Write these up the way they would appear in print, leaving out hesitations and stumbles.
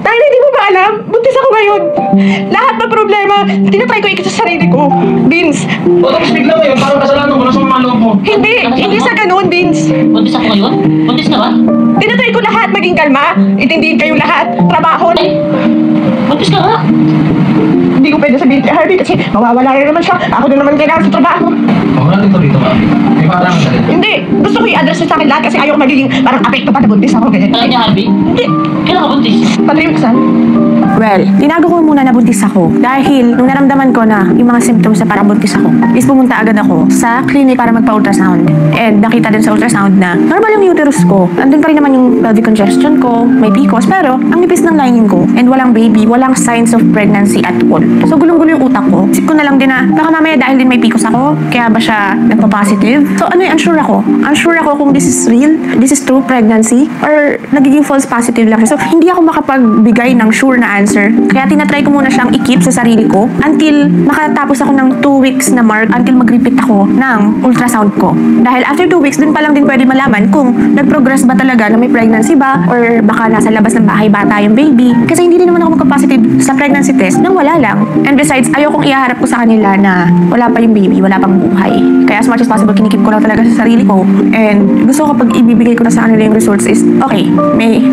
Dahil hindi mo ba alam, buntis ako ngayon. Lahat ng problema, tinatry ko ikita sa sarili ko. Vince. O tapos bigla ngayon, parang kasalanan ko na sa mga loob mo. Hindi sa ganun, Vince. Buntis ako ngayon? Buntis ka ba? Tinatry ko lahat maging kalma. Itindihin kayo lahat. Trabaho. Ay! Buntis ka nga! Hindi ko pwede sabihin kay Harvey kasi mawawala rin naman siya. Ako din naman kailangan sa trabaho. O, wala dito, mami. May parang na rin. Hindi. Gusto ko i-address niya sa akin lahat kasi ayaw ko magiging parang apekto pa na buntis ako. Ganyan. Alam niya, Harvey? Hindi. Kailan ka buntis? Patricksan. Well, tinago ko muna na buntis ako dahil nung naramdaman ko na yung mga symptoms na parang buntis ako, is pumunta agad ako sa clinic para magpa-ultrasound. And nakita din sa ultrasound na normal yung uterus ko. Andun pa rin naman yung pelvic congestion ko, may PCOS, pero ang nipis ng lining ko and walang baby, walang signs of pregnancy at all. So gulong-gulo yung utak ko. Isip ko na lang din na baka mamaya dahil din may PCOS ako, kaya ba siya nagpa-positive? So ano yung unsure ako? Unsure ako kung this is real, this is true pregnancy, or nagiging false positive lang siya. So hindi ako makapagbigay ng sure na answer. Kaya tinatry ko muna siyang i-keep sa sarili ko until makatapos ako ng 2 weeks na mark, until mag-repeat ako ng ultrasound ko. Dahil after 2 weeks, dun pa lang din pwede malaman kung nag-progress ba talaga na may pregnancy ba or baka nasa labas ng bahay bata yung baby. Kasi hindi din naman ako magka-positive sa pregnancy test nang wala lang. And besides, ayokong iharap ko sa kanila na wala pa yung baby, wala pang buhay. Kaya as much as possible, kinikip ko lang talaga sa sarili ko. And gusto ko pag ibibigay ko na sa kanila yung results is, okay,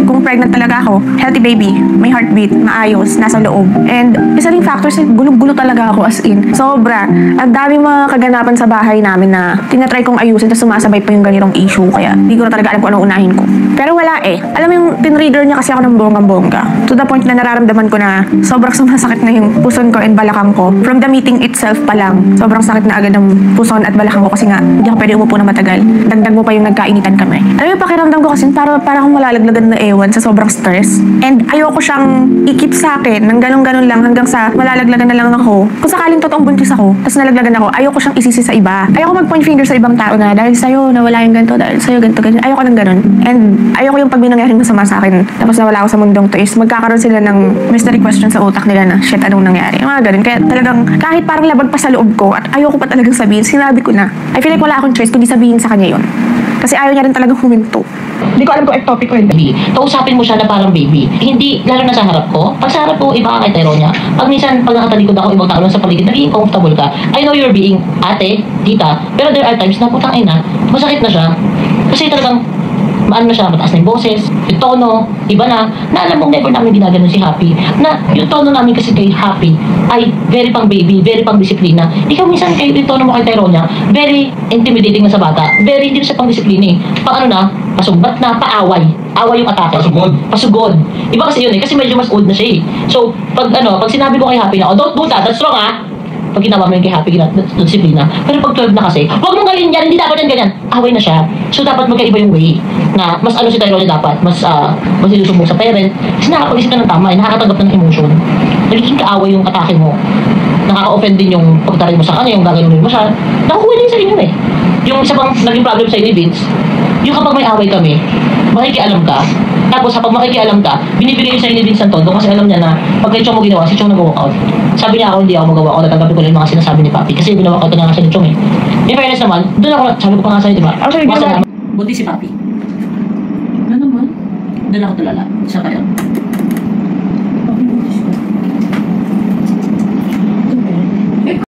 kung pregnant talaga ako, healthy baby, may heartbeat, maayos, nasa loob. And isa ring factors, gulong-gulo talaga ako as in. Sobra. Ang dami mga kaganapan sa bahay namin na tinatry kong ayusin tapos sumasabay pa yung ganitong issue. Kaya hindi ko na talaga alam kung anong unahin ko. Pero wala eh. Alam mo yung tinreader niya kasi ako ng bonggang-bongga. To the point na nararamdaman ko na sobrang sumasakit na yung puson ko and balakang ko. From the meeting itself pa lang, sobrang sakit na agad ng puson at balakang ko kasi nga hindi ako pwede umupo na matagal. Dagdag mo pa yung nagkainitan kami. Alam mo yung pakiramdam ko kasi parang akong malalaglagan na ewan sa sobrang stress. And ayoko siyang i-keep sa akin ng ganun-ganun lang hanggang sa malalaglagan na lang ako. Kung sakaling totoong buntis ako, tapos nalaglagan ako, ayoko siyang isisi sa iba. Ayoko mag-point finger sa ibang tao na dahil sa'yo nawala yung ganito, dahil sa'yo ganito, ganyan. Ayoko ng ganun. And ayoko yung pag may nangyaring masama sa akin, tapos nawala ako sa mundong to is magkakaroon sila ng mystery question sa utak nila na shit, anong nangyari? Yung mga ganun. Kaya talagang kahit parang labag pa sa loob ko at ayoko pa talagang sabihin, sinabi ko na. I feel like wala akong choice kundi sabihin sa kanya yun. Kasi ayaw niya rin talagang huminto. Hindi ko alam kung topic ko hindi. Kausapin mo siya na parang baby. Hindi, lalo na sa harap ko. Pag sa harap ko, iba ka kay Tyronia. Pag minsan, pag nakatalikod ako, ibang tao lang sa paligid, naging comfortable ka. I know you're being ate, tita, pero there are times na putang ina, masakit na siya. Kasi talagang, maano na siya, mataas na yung boses, yung tono, iba na alam mo, never namin ginaganon si Happy. Na yung tono namin kasi kay Happy ay very pang baby, very pang disiplina. Ikaw minsan kayo, yung tono mo kay Tyronia, very intimidating na sa bata. Very hindi na siya pang disiplina eh. Pang ano na, pasumbat na, paaway. Away yung atake. Pasugod. Pasugod. Iba kasi yun eh, kasi medyo mas old na siya eh. So, pag sinabi ko kay Happy na, oh, don't do that, that's wrong ah. Pag ginawa mo yung kay Happy, disiplina. Pero pag 12 na kasi, huwag mong galin yan, hindi dapat yan ganyan. Away na siya. So, dapat magkaiba yung way na mas si Tyronia dapat, mas ilusumbong sa parent. Kasi nakakapag-isip ka ng tama, nakakatanggap ng emotion. Nagiging kaaway yung atake mo. Nakaka-offend din yung pagtaray mo sa kanya, yung gaganunin mo siya. Nakukuha din sa inyo eh. Yung isa pang naging problem sa inyo, Vince, yung kapag may away kami, makikialam ka. Tapos kapag makikialam ka, binibigay yung sa inyo din sa tondo kasi alam niya na pag kay Chong mo ginawa, si Chong nag-walk out. Sabi niya ako, hindi ako mag-walk out, natanggapin ko lang yung mga sinasabi ni Papi kasi ginawa out na nga siya ni Chong eh. In fairness naman, doon ako, sabi ko pa nga sa'yo, diba? Actually, Bunti si Papi. Ano naman? Doon ako tulala. Siya kayo.